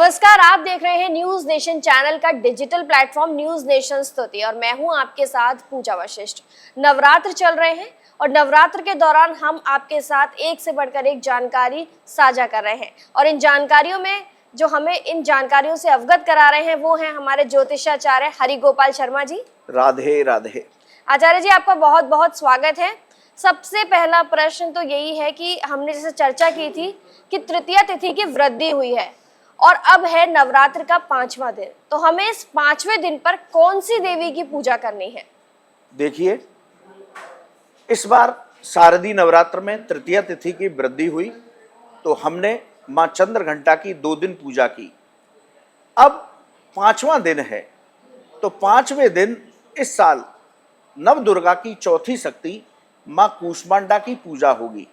नमस्कार, आप देख रहे हैं न्यूज नेशन चैनल का डिजिटल प्लेटफॉर्म न्यूज नेशन स्तुति और मैं हूं आपके साथ पूजा वशिष्ठ। नवरात्र चल रहे हैं और नवरात्र के दौरान हम आपके साथ एक से बढ़कर एक जानकारी साझा कर रहे हैं और इन जानकारियों में जो हमें इन जानकारियों से अवगत करा रहे हैं वो हैं हमारे ज्योतिषाचार्य हरिगोपाल शर्मा जी। राधे राधे। आचार्य जी, आपका बहुत बहुत स्वागत है। सबसे पहला प्रश्न तो यही है कि हमने जैसे चर्चा की थी कि तृतीया तिथि की वृद्धि हुई है और अब है नवरात्र का 5वां दिन, तो हमें इस 5वें दिन पर कौन सी देवी की पूजा करनी है? देखिए, इस बार शारदीय नवरात्र में तृतीया तिथि की वृद्धि हुई तो हमने मां चंद्रघंटा की 2 दिन पूजा की। अब 5वां दिन है तो 5वें दिन इस साल नव दुर्गा की चौथी शक्ति मां कूष्मांडा की पूजा होगी।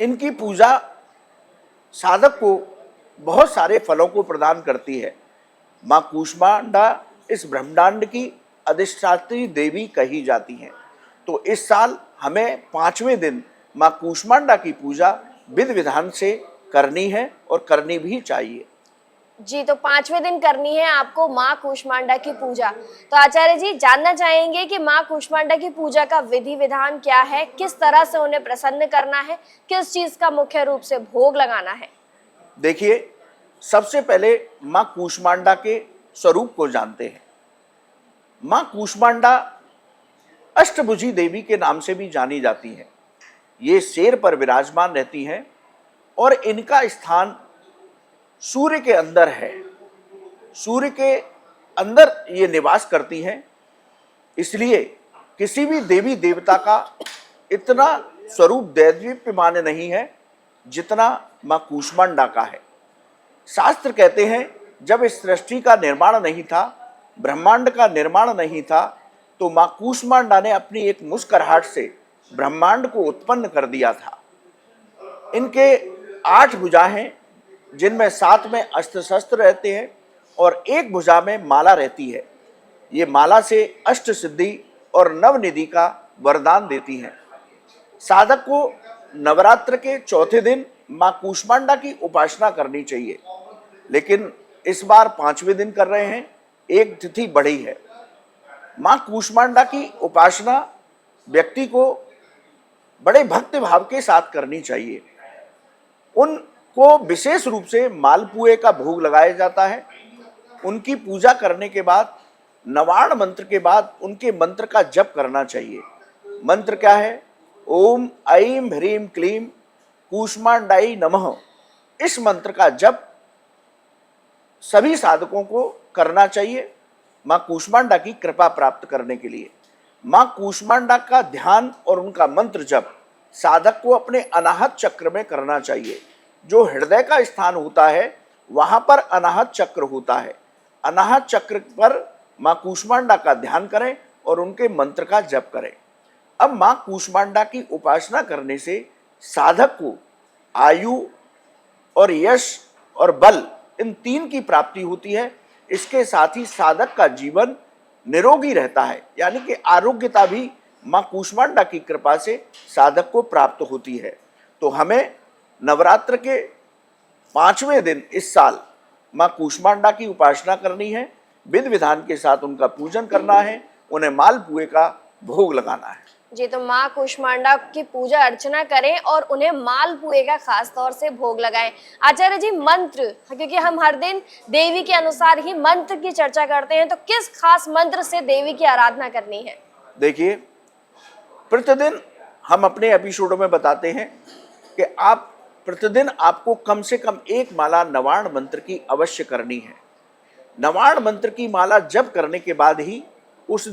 इनकी पूजा साधक को बहुत सारे फलों को प्रदान करती है। मां कूष्मांडा इस ब्रह्मांड की अधिष्ठात्री देवी कही जाती हैं। तो इस साल हमें 5वें दिन मां कूष्मांडा की पूजा विधि विधान से करनी है और करनी भी चाहिए। जी, तो 5वें दिन करनी है आपको माँ कूष्मांडा की पूजा। तो आचार्य जी, जानना चाहेंगे कि माँ कूष्मांडा की पूजा का विधि विधान क्या है, किस तरह से उन्हें प्रसन्न करना है, किस चीज का मुख्य रूप से भोग लगाना है? देखिए, सबसे पहले मां कूष्मांडा के स्वरूप को जानते हैं। मां कूष्मांडा अष्टभुजी देवी के नाम से भी जानी जाती है। ये शेर पर विराजमान रहती हैं और इनका स्थान सूर्य के अंदर है। सूर्य के अंदर ये निवास करती हैं, इसलिए किसी भी देवी देवता का इतना स्वरूप दैदीप्यमान नहीं है जितना मां कूष्मांडा का है। शास्त्र कहते हैं जब इस सृष्टि का निर्माण नहीं था, ब्रह्मांड का निर्माण नहीं था, तो मां कूष्मांडा ने अपनी एक मुस्कुराहट से ब्रह्मांड को उत्पन्न कर दिया था। इनके 8 भुजाएं हैं जिनमें 7 में अस्त्र शस्त्र रहते हैं और 1 भुजा में माला रहती है। ये माला से अष्ट सिद्धि और नवनिधि का वरदान देती हैं। साधक को नवरात्र के चौथे दिन मां कूष्मांडा की उपासना करनी चाहिए, लेकिन इस बार 5वें दिन कर रहे हैं, एक तिथि बढ़ी है। मां कूष्मांडा की उपासना व्यक्ति को बड़े भक्ति भाव के साथ करनी चाहिए। उनको विशेष रूप से मालपुए का भोग लगाया जाता है। उनकी पूजा करने के बाद नवार्ण मंत्र के बाद उनके मंत्र का जप करना चाहिए। मंत्र क्या है? ओम ऐं ह्रीं क्लीं कूष्मांडायै नमः। इस मंत्र का जप सभी साधकों को करना चाहिए मां कूष्मांडा की कृपा प्राप्त करने के लिए। मां कूष्मांडा का ध्यान और उनका मंत्र जप साधक को अपने अनाहत चक्र में करना चाहिए। जो हृदय का स्थान होता है वहां पर अनाहत चक्र होता है। अनाहत चक्र पर मां कूष्मांडा का ध्यान करें और उनके मंत्र का जप करें। अब मां कूष्मांडा की उपासना करने से साधक को आयु और यश और बल इन 3 की प्राप्ति होती है। इसके साथ ही साधक का जीवन निरोगी रहता है, यानी कि आरोग्यता भी मां कूष्मांडा की कृपा से साधक को प्राप्त होती है। तो हमें नवरात्र के 5वें दिन इस साल मां कूष्मांडा की उपासना करनी है, विधि विधान के साथ उनका पूजन करना है, उन्हें मालपुए का भोग लगाना है। जी, तो माँ कूष्मांडा की पूजा अर्चना करें और उन्हें मालपुए का खास तौर से भोग लगाएं। आचार्य जी, मंत्र, क्योंकि हम हर दिन देवी के अनुसार ही मंत्र की चर्चा करते हैं, तो किस खास मंत्र से देवी की आराधना करनी है? देखिए, प्रतिदिन हम अपने एपिसोडों में बताते हैं कि आप प्रतिदिन आपको कम से कम 1 माला नवार्ण मंत्र की अवश्य करनी है। नवार्ण मंत्र की माला जप करने के बाद ही उस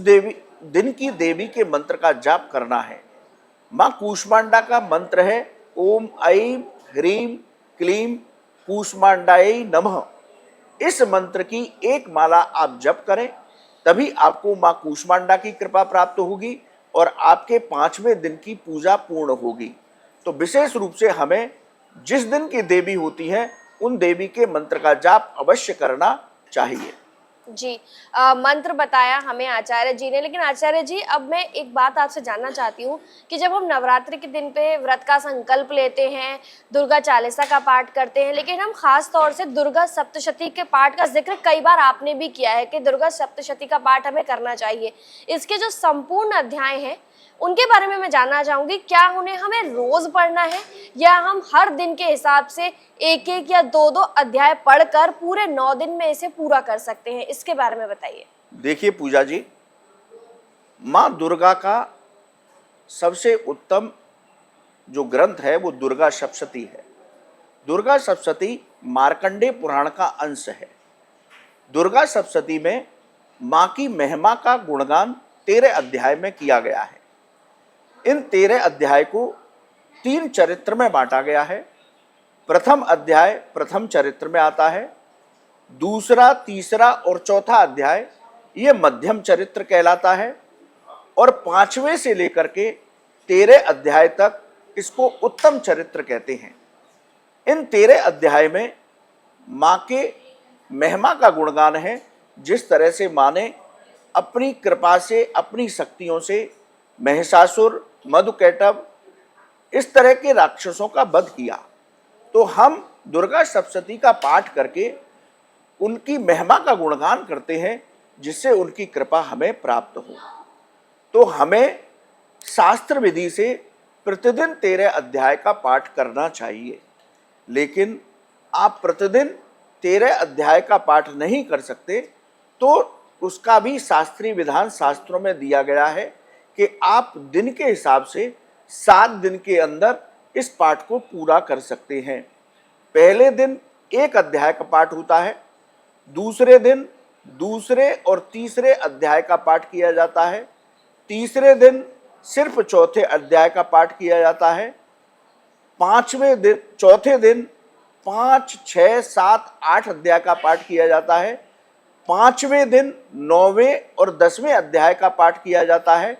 दिन की देवी के मंत्र का जाप करना है। मां कूष्मांडा का मंत्र है ओम ऐं ह्रीं क्लीं कूष्मांडायै नमः। इस मंत्र की 1 माला आप जप करें, तभी आपको मां कूष्मांडा की कृपा प्राप्त होगी और आपके 5वें दिन की पूजा पूर्ण होगी। तो विशेष रूप से हमें जिस दिन की देवी होती है उन देवी के मंत्र का जाप अवश्य करना चाहिए। जी मंत्र बताया हमें आचार्य जी ने, लेकिन आचार्य जी अब मैं एक बात आपसे जानना चाहती हूँ कि जब हम नवरात्रि के दिन पे व्रत का संकल्प लेते हैं, दुर्गा चालीसा का पाठ करते हैं, लेकिन हम खास तौर से दुर्गा सप्तशती के पाठ का जिक्र कई बार आपने भी किया है कि दुर्गा सप्तशती का पाठ हमें करना चाहिए। इसके जो संपूर्ण अध्याय हैं उनके बारे में मैं जानना चाहूंगी, क्या उन्हें हमें रोज पढ़ना है या हम हर दिन के हिसाब से एक एक या दो दो अध्याय पढ़कर पूरे 9 दिन में इसे पूरा कर सकते हैं? इसके बारे में बताइए। देखिए पूजा जी, माँ दुर्गा का सबसे उत्तम जो ग्रंथ है वो दुर्गा सप्तशती है। दुर्गा सप्तशती मार्कंडेय पुराण का अंश है। दुर्गा सप्तशती में माँ की महिमा का गुणगान 13 अध्याय में किया गया है। इन 13 अध्याय को 3 चरित्र में बांटा गया है। प्रथम अध्याय प्रथम चरित्र में आता है, दूसरा, तीसरा और चौथा अध्याय ये मध्यम चरित्र कहलाता है, और 5वें से लेकर के 13 अध्याय तक इसको उत्तम चरित्र कहते हैं। इन 13 अध्याय में माँ के महिमा का गुणगान है, जिस तरह से माँ ने अपनी कृपा से, अपनी शक्तियों से महिषासुर, मधुकैटभ इस तरह के राक्षसों का वध किया। तो हम दुर्गा सप्तशती का पाठ करके उनकी महिमा का गुणगान करते हैं, जिससे उनकी कृपा हमें प्राप्त हो। तो हमें शास्त्र विधि से प्रतिदिन 13 अध्याय का पाठ करना चाहिए। लेकिन आप प्रतिदिन 13 अध्याय का पाठ नहीं कर सकते तो उसका भी शास्त्रीय विधान शास्त्रों में दिया गया है कि आप दिन के हिसाब से 7 दिन के अंदर इस पाठ को पूरा कर सकते हैं। पहले दिन 1 अध्याय का पाठ होता है, दूसरे दिन दूसरे और तीसरे अध्याय का पाठ किया जाता है, तीसरे दिन सिर्फ चौथे अध्याय का पाठ किया जाता है, चौथे दिन 5, 6, 7, 8 अध्याय का पाठ किया जाता है, 5वें दिन 9वें और 10वें अध्याय का पाठ किया जाता है,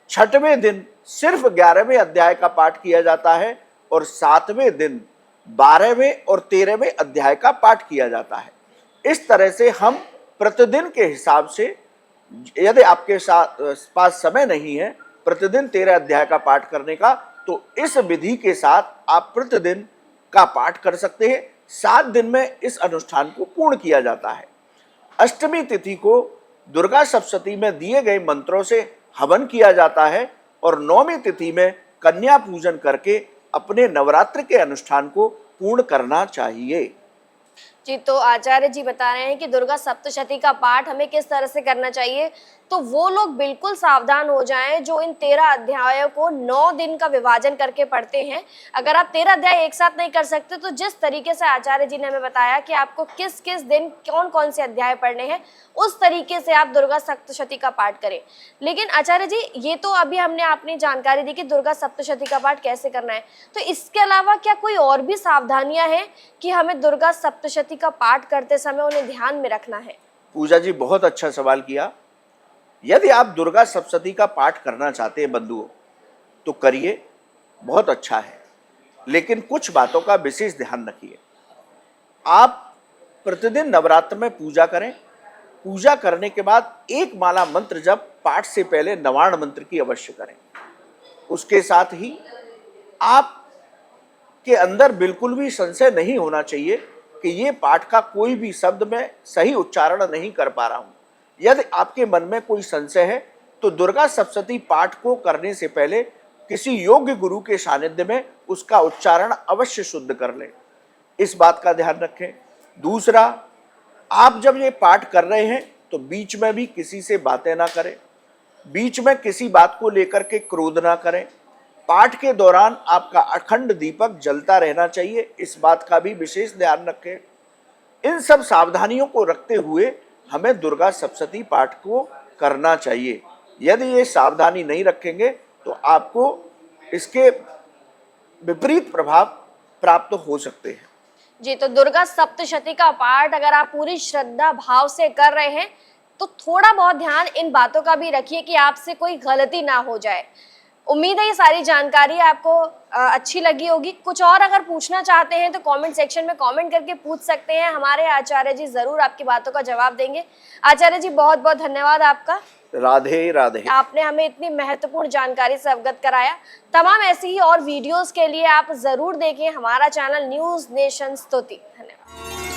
6वें दिन सिर्फ 11वें अध्याय का पाठ किया जाता है, और 7वें दिन 12वें और 13वें अध्याय का पाठ किया जाता है। इस तरह से हम प्रतिदिन के हिसाब से, यदि आपके पास समय नहीं है प्रतिदिन 13 अध्याय का पाठ करने का, तो इस विधि के साथ आप प्रतिदिन का पाठ कर सकते हैं। 7 दिन में इस अनुष्ठान को पूर्ण किया जाता है। अष्टमी तिथि को दुर्गा सप्तशती में दिए गए मंत्रों से हवन किया जाता है, और 9वीं तिथि में कन्या पूजन करके अपने नवरात्र के अनुष्ठान को पूर्ण करना चाहिए। जी, तो आचार्य जी बता रहे हैं कि दुर्गा सप्तशती का पाठ हमें किस तरह से करना चाहिए। तो वो लोग बिल्कुल सावधान हो जाएं जो इन 13 अध्यायों को 9 दिन का विभाजन करके पढ़ते हैं। अगर आप 13 अध्याय एक साथ नहीं कर सकते तो जिस तरीके से आचार्य जी ने हमें बताया कि आपको किस किस दिन कौन कौन से अध्याय पढ़ने हैं, उस तरीके से आप दुर्गा सप्तशती का पाठ करें। लेकिन आचार्य जी, ये तो अभी हमने अपनी जानकारी दी कि दुर्गा सप्तशती का पाठ कैसे करना है, तो इसके अलावा क्या कोई और भी सावधानियां हैं कि हमें दुर्गा सप्तशती का पाठ करते समय उन्हें ध्यान में रखना है? पूजा जी, बहुत अच्छा सवाल किया। यदि आप दुर्गा सप्तशती का पाठ करना चाहते हैं बंधुओं, तो करिए, बहुत अच्छा है। लेकिन कुछ बातों का विशेष ध्यान रखिए। आप प्रतिदिन नवरात्र में पूजा करें। पूजा करने के बाद एक माला मंत्र जप पाठ से पहले नवार्ण मंत्र की अवश्य करें। उसके साथ ही आप के अंदर बिल्कुल भी संशय नहीं होना चाहिए कि ये पाठ का कोई भी शब्द मैं सही उच्चारण नहीं कर पा रहा हूँ। यदि आपके मन में कोई संशय है तो दुर्गा सप्तशती पाठ को करने से पहले किसी योग्य गुरु के सानिध्य में उसका उच्चारण अवश्य शुद्ध कर लें। इस बात का ध्यान रखें। दूसरा, आप जब ये पाठ कर रहे हैं तो बीच में भी किसी से बातें ना करें, बीच में किसी बात को लेकर के क्रोध ना करें। पाठ के दौरान आपका अखंड दीपक जलता रहना चाहिए, इस बात का भी विशेष ध्यान रखें। इन सब सावधानियों को रखते हुए हमें दुर्गा सप्तशती पाठ को करना चाहिए। यदि ये सावधानी नहीं रखेंगे तो आपको इसके विपरीत प्रभाव प्राप्त हो सकते हैं। जी, तो दुर्गा सप्तशती का पाठ अगर आप पूरी श्रद्धा भाव से कर रहे हैं तो थोड़ा बहुत ध्यान इन बातों का भी रखिए कि आपसे कोई गलती ना हो जाए। उम्मीद है ये सारी जानकारी आपको अच्छी लगी होगी। कुछ और अगर पूछना चाहते हैं तो कमेंट सेक्शन में कमेंट करके पूछ सकते हैं, हमारे आचार्य जी जरूर आपकी बातों का जवाब देंगे। आचार्य जी बहुत बहुत धन्यवाद आपका। राधे राधे। आपने हमें इतनी महत्वपूर्ण जानकारी से अवगत कराया। तमाम ऐसी ही और वीडियोस के लिए आप जरूर देखें हमारा चैनल न्यूज़ नेशन स्तुति। धन्यवाद।